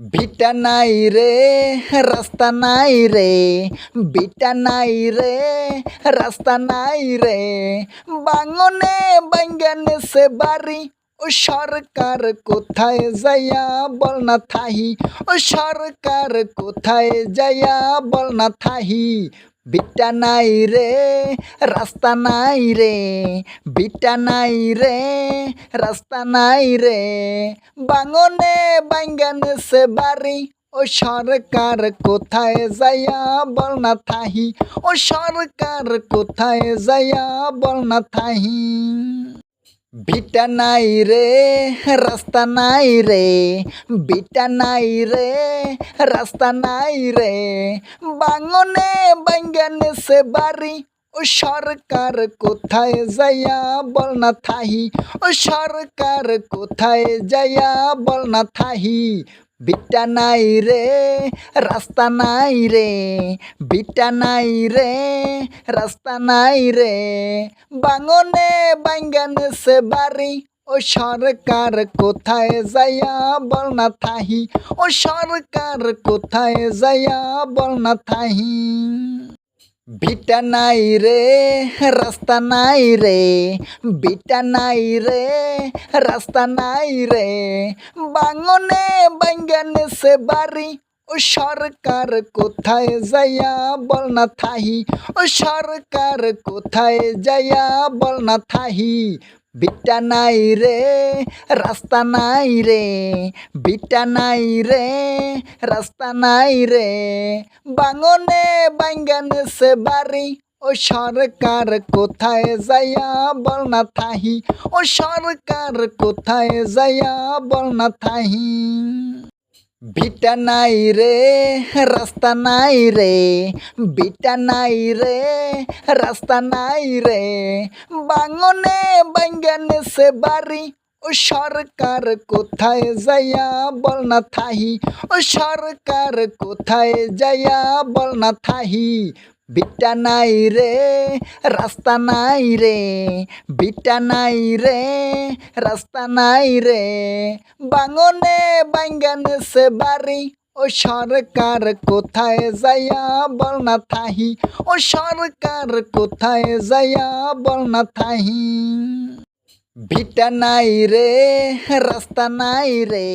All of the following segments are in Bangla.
ভিটা নাই রে রাস্তা নাই রে, ভিটা নাই রে রাস্তা নাই রে, বাঙনে বাইঙ্গানে সে বাড়ি। ও সরকার কোথায় যাইয়া বল না থাহি, ও সরকার কোথায় যাইয়া বল না থাহি। ভিটা নাই রে রাস্তা নাই রে, ভিটা নাই রে রাস্তা নাই রে, বাঙনে বাইঙ্গানে সে বাড়ি। ও সরকার কোথায় যাইয়া বল না থাহি, ও সরকার কোথায় যাইয়া বল না থাহি। ভিটা নাই রে রাস্তা নাই রে, ভিটা নাই রে রাস্তা নাই রে, বাঙনে বাইঙ্গানে সে বাড়ি। ও সরকার কোথায় যাইয়া বল না থাহি, ও সরকার কোথায় যাইয়া বল না থাহি। ভিটা নাই রে রাস্তা নাই রে, ভিটা নাই রে রাস্তা নাই রে, বাঙনে বাইঙ্গানে সে বাড়ি। ও সরকার কোথায় যাইয়া বল না থাহি, ও সরকার কোথায় যাইয়া বল না থাহি। ভিটা নাই রে রাস্তা নাই রে, ভিটা নাই রে রাস্তা নাই রে, বাঙনে বাইঙ্গানে সে বাড়ি। ও সরকার কোথায় যাইয়া বল না থাহি, ও সরকার কোথায় যাইয়া বল না থাহি। ভিটা নাই রে রাস্তা নাই রে, ভিটা নাই রে রাস্তা নাই রে, বাঙনে বাইঙ্গানে সে বাড়ি। ও সরকার কোথায় যাইয়া বল না থাহি, ও সরকার কোথায় যাইয়া বল না থাহি। ভিটা নাই রে রাস্তা নাই রে, ভিটা নাই রে রাস্তা নাই রে, বাঙনে বাইঙ্গানে সে বাড়ি। ও সরকার কোথায় যাইয়া বল না থাহি, ও সরকার কোথায় যাইয়া বল না থাহি। ভিটা নাই রে রাস্তা নাই রে, ভিটা নাই রে রাস্তা নাই রে, বাঙনে বাইঙ্গানে সে বাড়ি। ও সরকার কোথায় যাইয়া বল না থাহি, ও সরকার কোথায় যাইয়া বল না থাহি। ভিটা নাই রে রাস্তা নাই রে,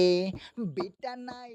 ভিটা নাই।